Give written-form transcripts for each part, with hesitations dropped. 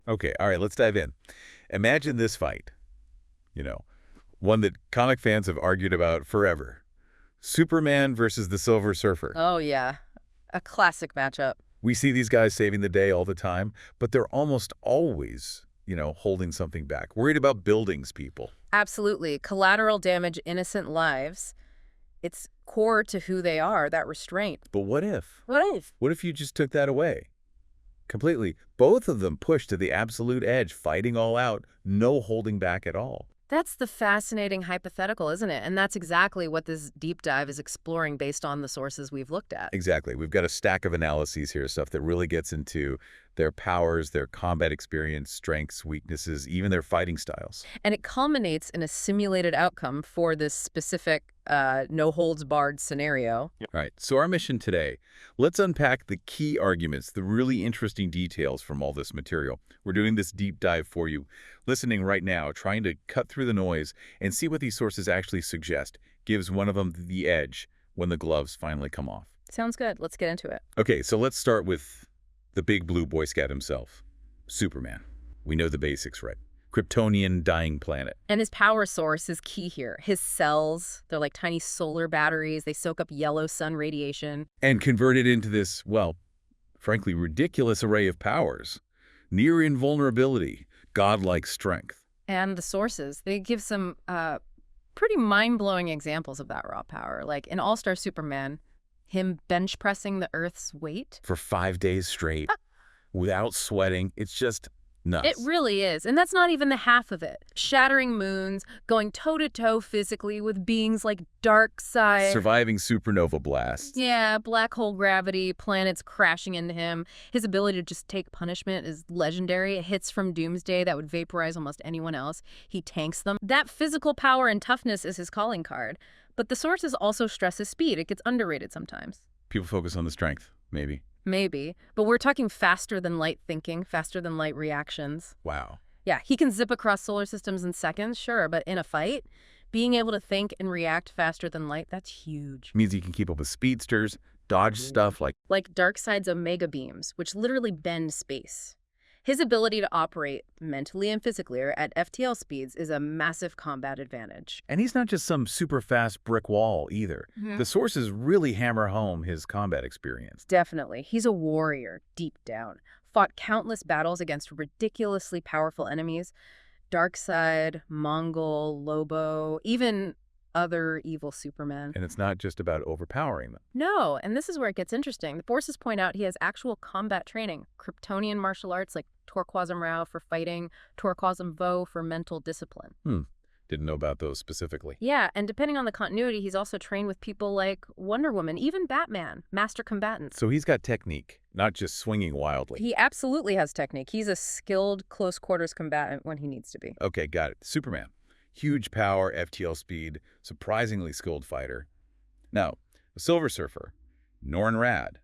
Okay, all right, let's dive in. Imagine this fight, you know, one that comic fans have argued about forever. Superman versus the Silver Surfer. Oh, yeah. A classic matchup. We see these guys saving the day all the time, but they're almost always, holding something back, worried about buildings, people. Absolutely. Collateral damage, innocent lives. It's core to who they are, that restraint. But what if? What if? What if you just took that away? Completely. Both of them pushed to the absolute edge, fighting all out, no holding back at all. That's the fascinating hypothetical, isn't it? And that's exactly what this deep dive is exploring based on the sources we've looked at. Exactly. We've got a stack of analyses here, stuff that really gets into their powers, their combat experience, strengths, weaknesses, even their fighting styles. And it culminates in a simulated outcome for this specific no-holds-barred scenario. All right, so our mission today, let's unpack the key arguments, the really interesting details from all this material. We're doing this deep dive for you, listening right now, trying to cut through the noise and see what these sources actually suggest, gives one of them the edge when the gloves finally come off. Sounds good. Let's get into it. Okay, so let's start with the big blue Boy Scout himself, Superman. We know the basics, right? Kryptonian dying planet. And his power source is key here. His cells, they're like tiny solar batteries. They soak up yellow sun radiation. And convert it into this, well, frankly, ridiculous array of powers. Near invulnerability, godlike strength. And the sources, they give some pretty mind-blowing examples of that raw power. Like in All-Star Superman, him bench pressing the Earth's weight. For 5 days straight, without sweating. It's just nuts. It really is. And that's not even the half of it. Shattering moons, going toe-to-toe physically with beings like Darkseid. Surviving supernova blasts. Yeah, black hole gravity, planets crashing into him. His ability to just take punishment is legendary. It hits from Doomsday that would vaporize almost anyone else. He tanks them. That physical power and toughness is his calling card. But the sources also stress his speed. It gets underrated sometimes. People focus on the strength, maybe. Maybe. But we're talking faster than light thinking, faster than light reactions. Wow. Yeah, he can zip across solar systems in seconds, sure, but in a fight, being able to think and react faster than light, that's huge. Means he can keep up with speedsters, dodge stuff like Darkseid's Omega beams, which literally bend space. His ability to operate mentally and physically at FTL speeds is a massive combat advantage. And he's not just some super fast brick wall either. The sources really hammer home his combat experience. Definitely. He's a warrior, deep down. Fought countless battles against ridiculously powerful enemies. Darkseid, Mongol, Lobo, even other evil Supermen. And it's not just about overpowering them. No, and this is where it gets interesting. The forces point out he has actual combat training. Kryptonian martial arts like Torquazam Rao for fighting, Torquazam Vo for mental discipline. Didn't know about those specifically. Yeah, and depending on the continuity, he's also trained with people like Wonder Woman, even Batman, master combatants. So he's got technique, not just swinging wildly. He absolutely has technique. He's a skilled close quarters combatant when he needs to be. Okay, got it. Superman. Huge power, FTL speed, surprisingly skilled fighter. Now, the Silver Surfer, Norrin Radd,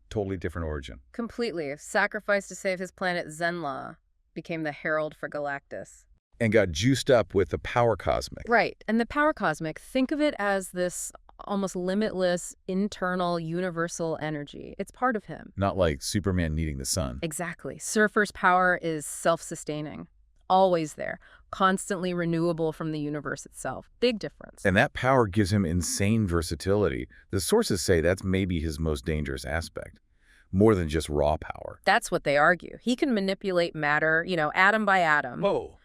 totally different origin. Completely. Sacrificed to save his planet Zenla, became the herald for Galactus. And got juiced up with the power cosmic. Right. And the power cosmic, think of it as this almost limitless, internal, universal energy. It's part of him. Not like Superman needing the sun. Exactly. Surfer's power is self-sustaining. Always there. Constantly renewable from the universe itself. Big difference. And that power gives him insane versatility. The sources say that's maybe his most dangerous aspect. More than just raw power. That's what they argue. He can manipulate matter, atom by atom. Whoa.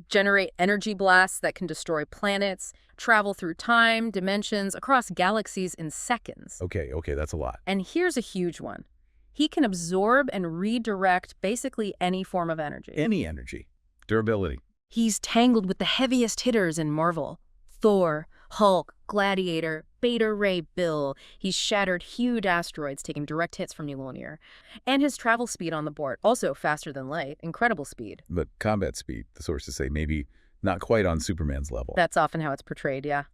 Generate energy blasts that can destroy planets, travel through time, dimensions, across galaxies in seconds. Okay, that's a lot. And here's a huge one. He can absorb and redirect basically any form of energy. Any energy. Durability. He's tangled with the heaviest hitters in Marvel. Thor, Hulk, Gladiator, Beta Ray Bill. He's shattered huge asteroids, taking direct hits from Mjolnir. And his travel speed on the board, also faster than light, incredible speed. But combat speed, the sources say, maybe not quite on Superman's level. That's often how it's portrayed, yeah.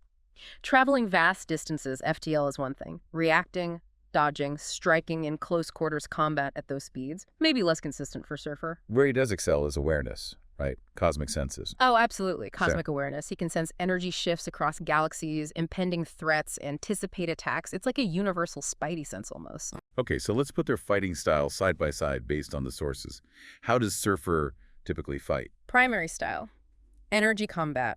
Traveling vast distances, FTL is one thing. Reacting, dodging, striking in close quarters combat at those speeds, maybe less consistent for Surfer. Where he does excel is awareness. Right. Cosmic senses. Oh, absolutely. Cosmic awareness. He can sense energy shifts across galaxies, impending threats, anticipate attacks. It's like a universal spidey sense almost. Okay, so let's put their fighting styles side by side based on the sources. How does Surfer typically fight? Primary style. Energy combat.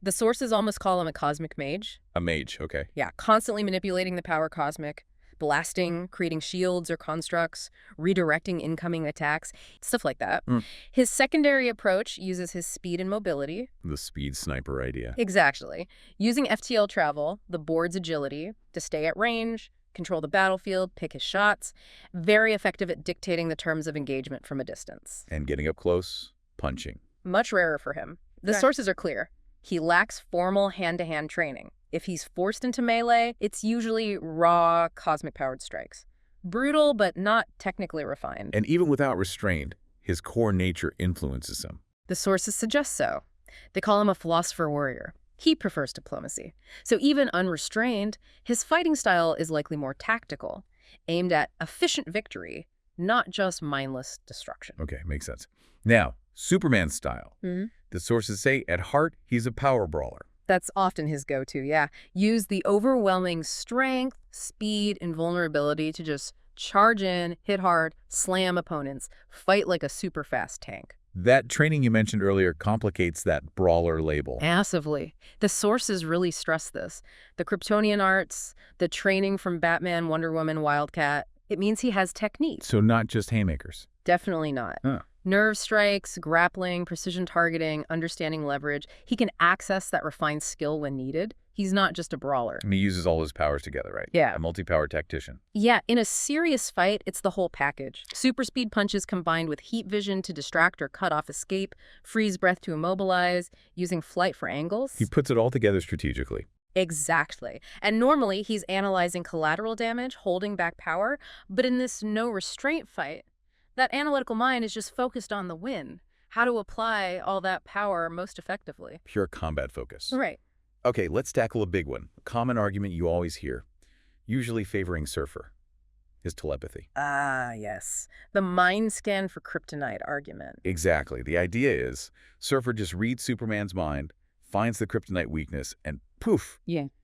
The sources almost call him a cosmic mage. A mage, okay. Yeah, constantly manipulating the power cosmic, blasting, creating shields or constructs, redirecting incoming attacks, stuff like that. His secondary approach uses his speed and mobility. The speed sniper idea. Exactly. Using FTL travel, the board's agility, to stay at range, control the battlefield, pick his shots. Very effective at dictating the terms of engagement from a distance. And getting up close, punching. Much rarer for him. The sources are clear. He lacks formal hand-to-hand training. If he's forced into melee, it's usually raw, cosmic-powered strikes. Brutal, but not technically refined. And even without restraint, his core nature influences him. The sources suggest so. They call him a philosopher warrior. He prefers diplomacy. So even unrestrained, his fighting style is likely more tactical, aimed at efficient victory, not just mindless destruction. Okay, makes sense. Now, Superman style. The sources say, at heart, he's a power brawler. That's often his go-to, yeah. Use the overwhelming strength, speed, and vulnerability to just charge in, hit hard, slam opponents, fight like a super fast tank. That training you mentioned earlier complicates that brawler label. Massively. The sources really stress this. The Kryptonian arts, the training from Batman, Wonder Woman, Wildcat, it means he has technique. So not just haymakers. Definitely not. Nerve strikes, grappling, precision targeting, understanding leverage. He can access that refined skill when needed. He's not just a brawler. And he uses all his powers together, right? Yeah. A multi-powered tactician. Yeah, in a serious fight, it's the whole package. Super speed punches combined with heat vision to distract or cut off escape, freeze breath to immobilize, using flight for angles. He puts it all together strategically. Exactly. And normally, he's analyzing collateral damage, holding back power. But in this no-restraint fight, that analytical mind is just focused on the win, how to apply all that power most effectively. Pure combat focus. Right. Okay, let's tackle a big one. A common argument you always hear, usually favoring Surfer, his telepathy. Ah, yes. The mind scan for kryptonite argument. Exactly. The idea is Surfer just reads Superman's mind, finds the kryptonite weakness, and poof,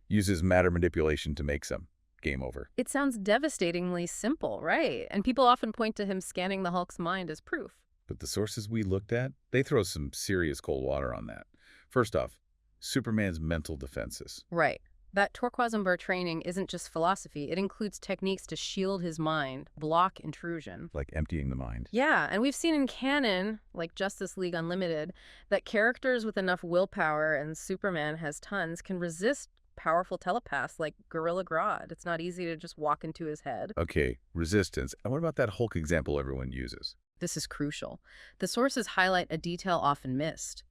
uses matter manipulation to make some. Game over. It sounds devastatingly simple, right? And people often point to him scanning the Hulk's mind as proof. But the sources we looked at, they throw some serious cold water on that. First off, Superman's mental defenses. Right. That Torquemada training isn't just philosophy. It includes techniques to shield his mind, block intrusion. Like emptying the mind. Yeah, and we've seen in canon, like Justice League Unlimited, that characters with enough willpower, and Superman has tons, can resist powerful telepaths like Gorilla Grodd. It's not easy to just walk into his head. Okay, resistance. And what about that Hulk example everyone uses? This is crucial. The sources highlight a detail often missed.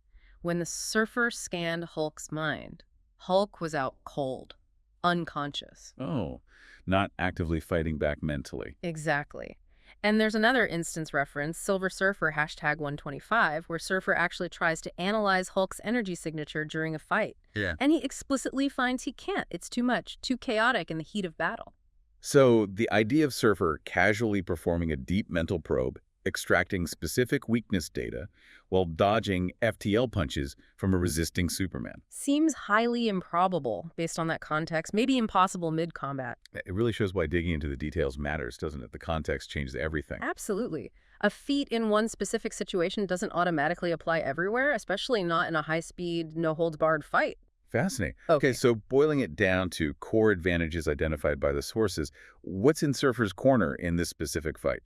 When the Surfer scanned Hulk's mind, Hulk was out cold, unconscious. Oh, not actively fighting back mentally. Exactly. And there's another instance reference, Silver Surfer #125, where Surfer actually tries to analyze Hulk's energy signature during a fight. Yeah. And he explicitly finds he can't. It's too much, too chaotic in the heat of battle. So the idea of Surfer casually performing a deep mental probe, extracting specific weakness data, while dodging FTL punches from a resisting Superman. Seems highly improbable based on that context, maybe impossible mid-combat. It really shows why digging into the details matters, doesn't it? The context changes everything. Absolutely. A feat in one specific situation doesn't automatically apply everywhere, especially not in a high-speed, no-holds-barred fight. Fascinating. Okay, So boiling it down to core advantages identified by the sources, what's in Surfer's corner in this specific fight?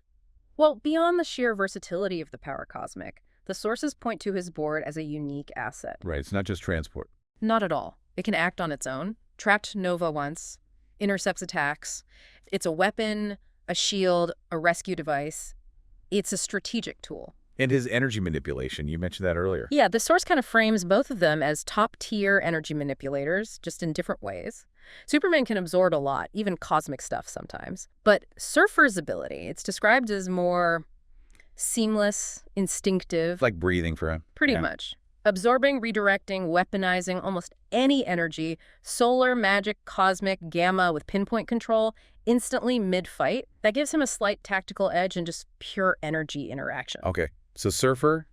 Well, beyond the sheer versatility of the power cosmic, the sources point to his board as a unique asset. Right, it's not just transport. Not at all. It can act on its own. Tracked Nova once, intercepts attacks. It's a weapon, a shield, a rescue device. It's a strategic tool. And his energy manipulation, you mentioned that earlier. Yeah, the source kind of frames both of them as top-tier energy manipulators, just in different ways. Superman can absorb a lot, even cosmic stuff sometimes. But Surfer's ability, it's described as more seamless, instinctive. Like breathing for him. Pretty much. Absorbing, redirecting, weaponizing almost any energy, solar, magic, cosmic, gamma with pinpoint control, instantly mid-fight. That gives him a slight tactical edge and just pure energy interaction. Okay, so Surfer,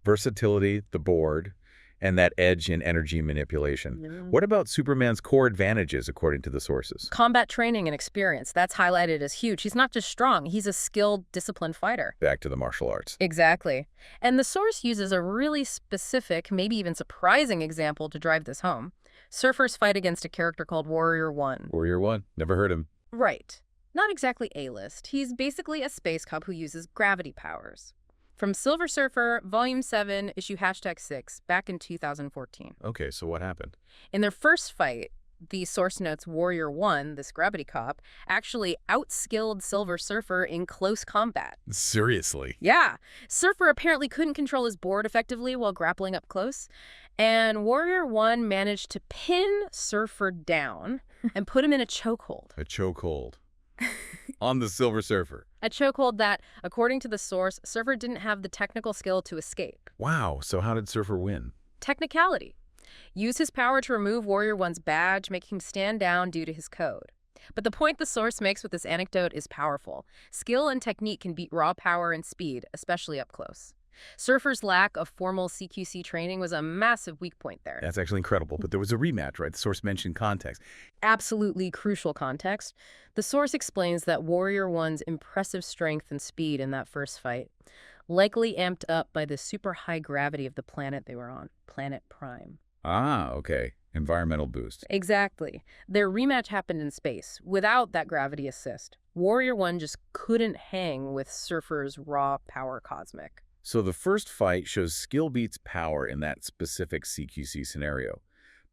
Versatility, the board, and that edge in energy manipulation. Yeah. What about Superman's core advantages, according to the sources? Combat training and experience, that's highlighted as huge. He's not just strong, he's a skilled, disciplined fighter. Back to the martial arts. Exactly. And the source uses a really specific, maybe even surprising example to drive this home. Surfers fight against a character called Warrior One. Warrior One. Never heard him. Right. Not exactly A-list. He's basically a space cub who uses gravity powers. From Silver Surfer, Volume 7, issue #6, back in 2014. Okay, so what happened? In their first fight, the source notes Warrior One, this gravity cop, actually outskilled Silver Surfer in close combat. Seriously? Yeah. Surfer apparently couldn't control his board effectively while grappling up close, and Warrior One managed to pin Surfer down and put him in a chokehold. A chokehold. On the Silver Surfer. A chokehold that, according to the source, Surfer didn't have the technical skill to escape. Wow, so how did Surfer win? Technicality. Use his power to remove Warrior One's badge, making him stand down due to his code. But the point the source makes with this anecdote is powerful. Skill and technique can beat raw power and speed, especially up close. Surfer's lack of formal CQC training was a massive weak point there. That's actually incredible, but there was a rematch, right? The source mentioned context. Absolutely crucial context. The source explains that Warrior One's impressive strength and speed in that first fight, likely amped up by the super high gravity of the planet they were on, Planet Prime. Ah, okay. Environmental boost. Exactly. Their rematch happened in space, without that gravity assist. Warrior One just couldn't hang with Surfer's raw power cosmic. So the first fight shows skill beats power in that specific CQC scenario.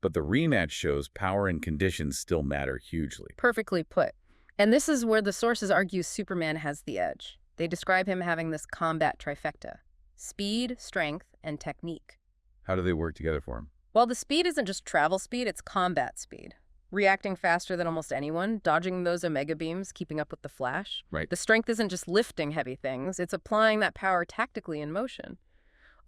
But the rematch shows power and conditions still matter hugely. Perfectly put. And this is where the sources argue Superman has the edge. They describe him having this combat trifecta: speed, strength, and technique. How do they work together for him? Well, the speed isn't just travel speed, it's combat speed. Reacting faster than almost anyone, dodging those Omega beams, keeping up with the Flash. Right. The strength isn't just lifting heavy things, it's applying that power tactically in motion.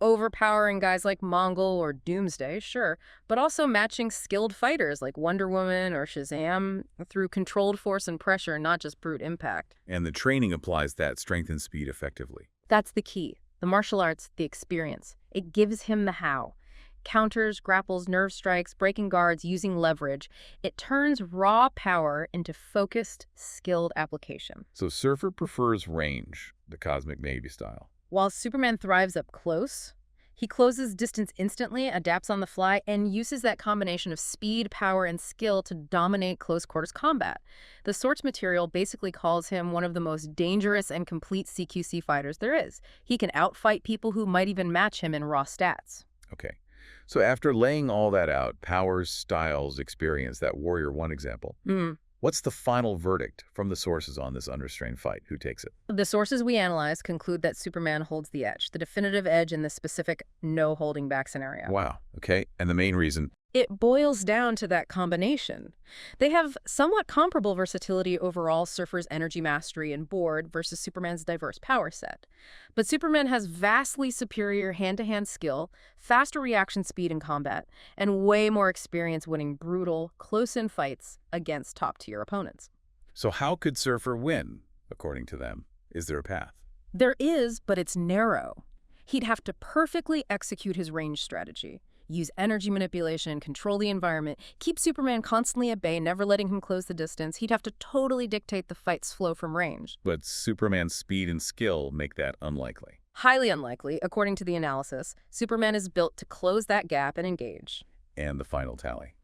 Overpowering guys like Mongol or Doomsday, sure, but also matching skilled fighters like Wonder Woman or Shazam through controlled force and pressure, not just brute impact. And the training applies that strength and speed effectively. That's the key. The martial arts, the experience. It gives him the how. Counters, grapples, nerve strikes, breaking guards, using leverage. It turns raw power into focused, skilled application. So Surfer prefers range, the Cosmic Navy style. While Superman thrives up close, he closes distance instantly, adapts on the fly, and uses that combination of speed, power, and skill to dominate close-quarters combat. The source material basically calls him one of the most dangerous and complete CQC fighters there is. He can outfight people who might even match him in raw stats. Okay. So after laying all that out, powers, styles, experience, that Warrior One example, what's the final verdict from the sources on this unrestrained fight? Who takes it? The sources we analyze conclude that Superman holds the edge, the definitive edge in this specific no-holding-back scenario. Wow. Okay. And the main reason? It boils down to that combination. They have somewhat comparable versatility overall, Surfer's energy mastery and board versus Superman's diverse power set. But Superman has vastly superior hand-to-hand skill, faster reaction speed in combat, and way more experience winning brutal, close-in fights against top-tier opponents. So how could Surfer win, according to them? Is there a path? There is, but it's narrow. He'd have to perfectly execute his range strategy. Use energy manipulation, control the environment, keep Superman constantly at bay, never letting him close the distance. He'd have to totally dictate the fight's flow from range. But Superman's speed and skill make that unlikely. Highly unlikely, according to the analysis. Superman is built to close that gap and engage. And the final tally,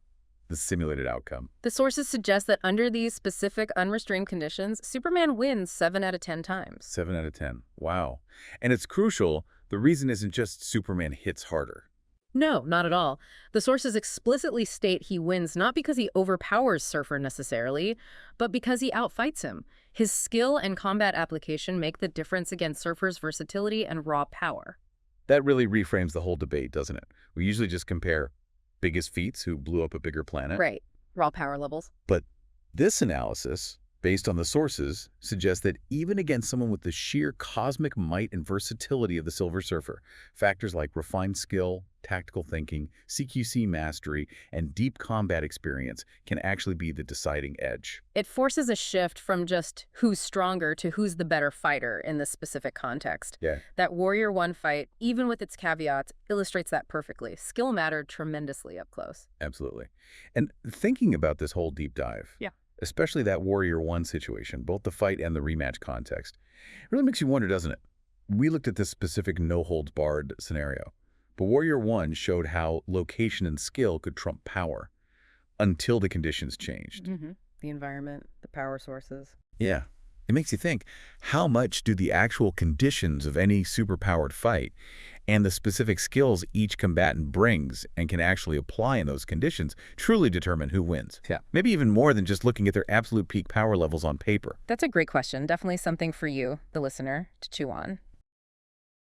the simulated outcome. The sources suggest that under these specific unrestrained conditions, Superman wins 7 out of 10 times. 7 out of 10. Wow. And it's crucial, the reason isn't just Superman hits harder. No, not at all. The sources explicitly state he wins not because he overpowers Surfer necessarily, but because he outfights him. His skill and combat application make the difference against Surfer's versatility and raw power. That really reframes the whole debate, doesn't it? We usually just compare biggest feats who blew up a bigger planet. Right. Raw power levels. But this analysis based on the sources, suggests that even against someone with the sheer cosmic might and versatility of the Silver Surfer, factors like refined skill, tactical thinking, CQC mastery, and deep combat experience can actually be the deciding edge. It forces a shift from just who's stronger to who's the better fighter in this specific context. Yeah. That Warrior 1 fight, even with its caveats, illustrates that perfectly. Skill mattered tremendously up close. Absolutely. And thinking about this whole deep dive, Yeah. especially that Warrior 1 situation, both the fight and the rematch context, it really makes you wonder, doesn't it? We looked at this specific no-holds-barred scenario, but Warrior 1 showed how location and skill could trump power until the conditions changed. The environment, the power sources. Yeah. It makes you think, how much do the actual conditions of any superpowered fight and the specific skills each combatant brings and can actually apply in those conditions truly determine who wins? Yeah. Maybe even more than just looking at their absolute peak power levels on paper. That's a great question. Definitely something for you, the listener, to chew on.